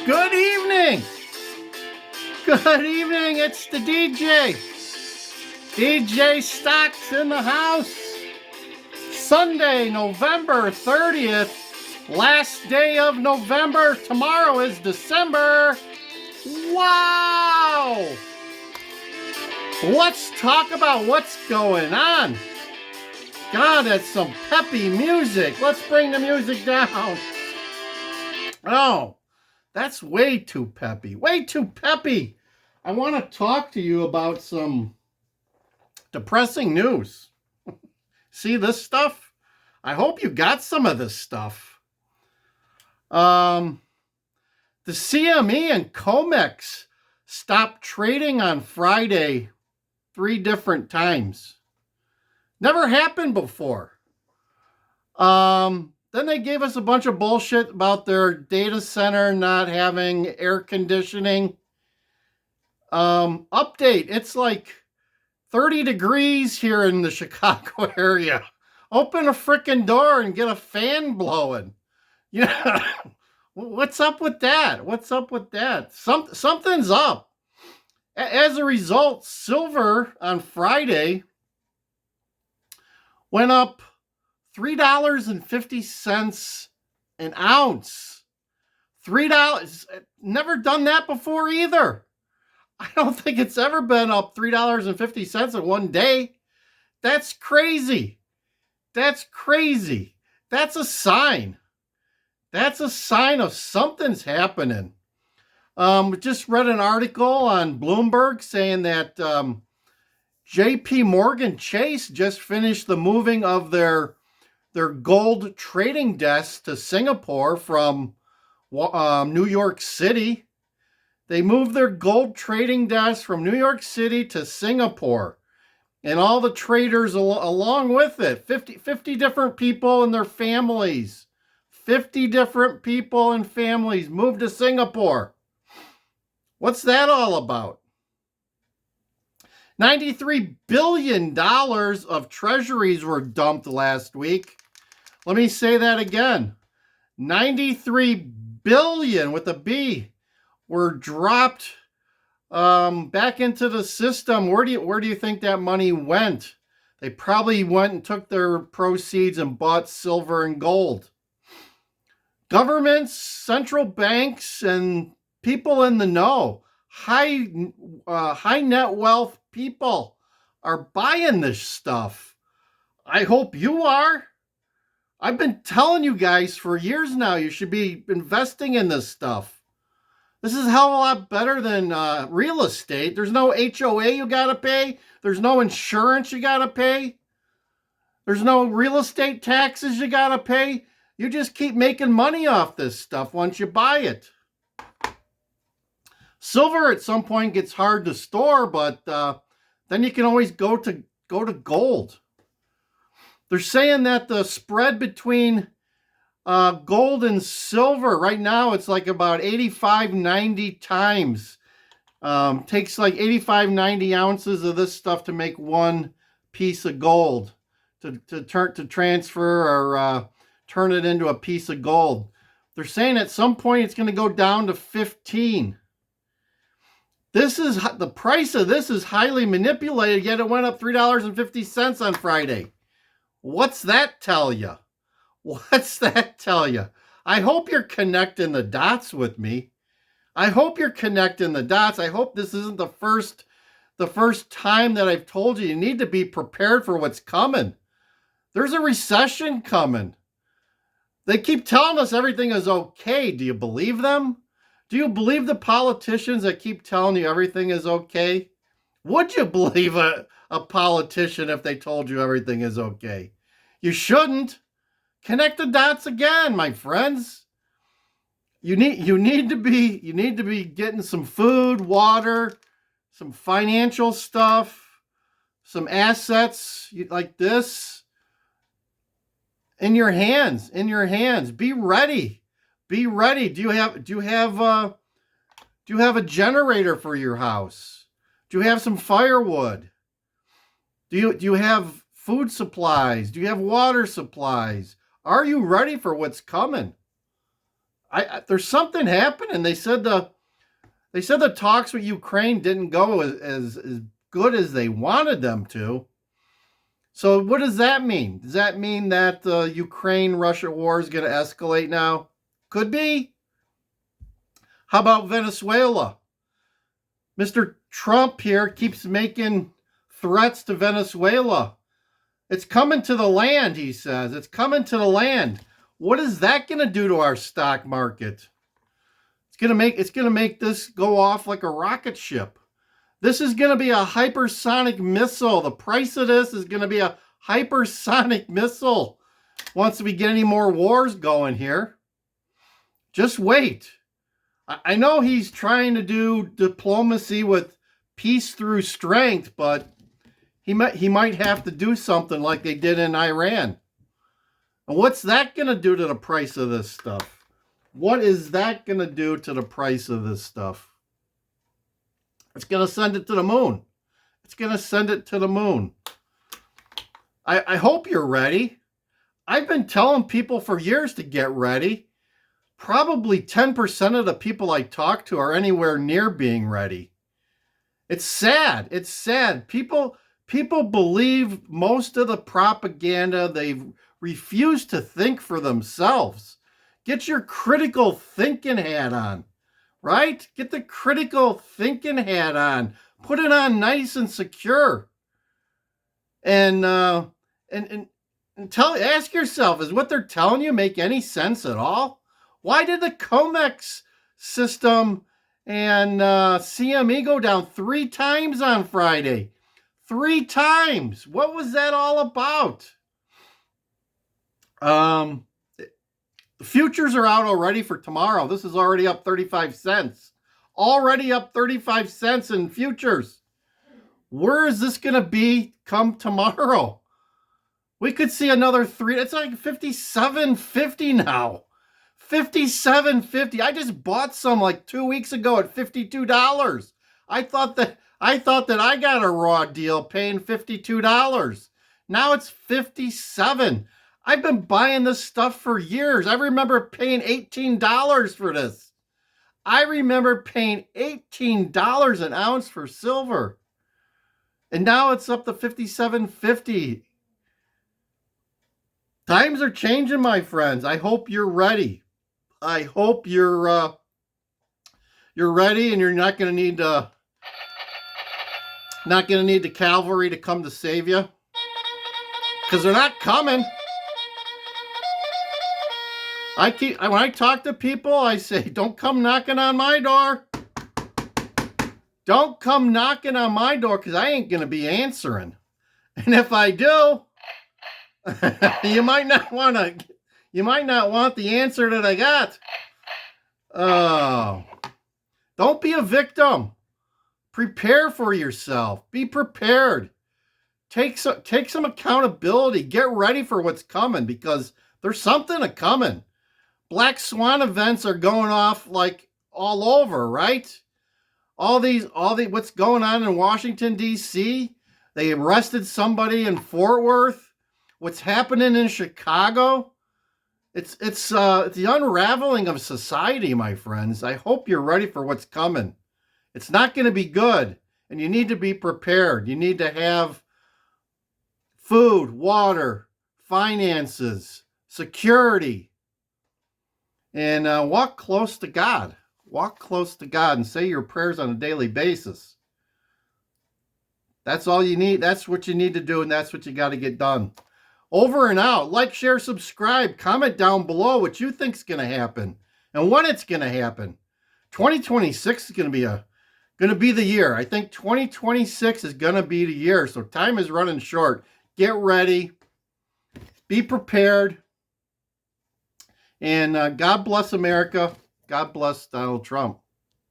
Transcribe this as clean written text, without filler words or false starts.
Good evening. Good evening. It's the DJ. DJ Stocks in the house. Sunday, November 30th. Last day of November. Tomorrow is December. Wow. Let's talk about what's going on. God, that's some peppy music. Let's bring the music down. Oh, that's way too peppy. Way too peppy. I want to talk to you about some depressing news. See this stuff? I hope you got some of this stuff. The CME and comex stopped trading on Friday 3 different times. Never happened before. Then they gave us a bunch of bullshit about their data center not having air conditioning. Update, it's like 30 degrees here in the Chicago area. Open a frickin' door and get a fan blowing. Yeah, what's up with that? What's up with that? Something's up. As a result, silver on Friday went up $3.50 an ounce. $3. Never done that before either. I don't think it's ever been up $3.50 in one day. That's crazy. That's crazy. That's a sign. That's a sign of something's happening. Just read an article on Bloomberg saying that JP Morgan Chase just finished the moving of their gold trading desk to Singapore from New York City. They moved their gold trading desk from New York City to Singapore. And all the traders along with it, 50 different people and their families. 50 different people and families moved to Singapore. What's that all about? $93 billion of treasuries were dumped last week. Let me say that again. 93 billion with a B were dropped back into the system. Where do you think that money went? They probably went and took their proceeds and bought silver and gold. Governments, central banks, and people in the know, high net wealth people are buying this stuff. I hope you are. I've been telling you guys for years now, you should be investing in this stuff. This is a hell of a lot better than real estate. There's no HOA you got to pay. There's no insurance you got to pay. There's no real estate taxes you got to pay. You just keep making money off this stuff once you buy it. Silver at some point gets hard to store, but then you can always go to gold. They're saying that the spread between gold and silver right now, it's like about 85, 90 times. Takes like 85, 90 ounces of this stuff to make one piece of gold to transfer or turn it into a piece of gold. They're saying at some point it's going to go down to 15. The price of this is highly manipulated, yet it went up $3.50 on Friday. What's that tell you? What's that tell you? I hope you're connecting the dots with me. I hope you're connecting the dots. I hope this isn't the first time that I've told you need to be prepared for what's coming. There's a recession coming. They keep telling us everything is okay. Do you believe them? Do you believe the politicians that keep telling you everything is okay? Would you believe a politician if they told you everything is okay? You shouldn't. Connect the dots again, my friends. You need to be getting some food, water, some financial stuff, some assets like this in your hands. Be ready. Be ready. Do you have a generator for your house? Do you have some firewood? Do you have food supplies? Do you have water supplies? Are you ready for what's coming? There's something happening. They said the talks with Ukraine didn't go as good as they wanted them to. So what does that mean? Does that mean that the Ukraine-Russia war is going to escalate now? Could be. How about Venezuela? Mr. Trump here keeps making threats to Venezuela. It's coming to the land, he says. It's coming to the land. What is that going to do to our stock market? It's going to make this go off like a rocket ship. This is going to be a hypersonic missile. The price of this is going to be a hypersonic missile once we get any more wars going here. Just wait. I know he's trying to do diplomacy with peace through strength, but he might have to do something like they did in Iran. And what's that going to do to the price of this stuff? What is that going to do to the price of this stuff? It's going to send it to the moon. It's going to send it to the moon. I hope you're ready. I've been telling people for years to get ready. Probably 10% of the people I talk to are anywhere near being ready. It's sad. It's sad. People believe most of the propaganda. They refuse to think for themselves. Get your critical thinking hat on. Right? Get the critical thinking hat on. Put it on nice and secure. And ask yourself, is what they're telling you make any sense at all? Why did the comex system and CME go down 3 times on Friday? 3 times. What was that all about? The futures are out already for tomorrow. This is already up 35 cents. Already up 35 cents in futures. Where is this going to be come tomorrow? We could see another 3. It's like 57.50 now. 57.50. I just bought some like 2 weeks ago at $52. I thought that I got a raw deal paying $52. Now it's $57. I've been buying this stuff for years. I remember paying $18 for this. I remember paying $18 an ounce for silver. And now it's up to $57.50. Times are changing, my friends. I hope you're ready. I hope you're ready and you're not going to need the cavalry to come to save you. Because they're not coming. When I talk to people, I say, don't come knocking on my door. Don't come knocking on my door because I ain't going to be answering. And if I do, you might not want the answer that I got. Oh, don't be a victim. Prepare for yourself. Be prepared. Take some accountability. Get ready for what's coming because there's something coming. Black swan events are going off like all over, right? All the what's going on in Washington, D.C. They arrested somebody in Fort Worth. What's happening in Chicago? It's the unraveling of society, my friends. I hope you're ready for what's coming. It's not going to be good, and you need to be prepared. You need to have food, water, finances, security, and walk close to God. Walk close to God and say your prayers on a daily basis. That's all you need. That's what you need to do, and that's what you got to get done. Over and out. Like, share, subscribe. Comment down below what you think is going to happen and when it's going to happen. 2026 is going to be the year. I think 2026 is going to be the year. So time is running short. Get ready. Be prepared. And God bless America. God bless Donald Trump.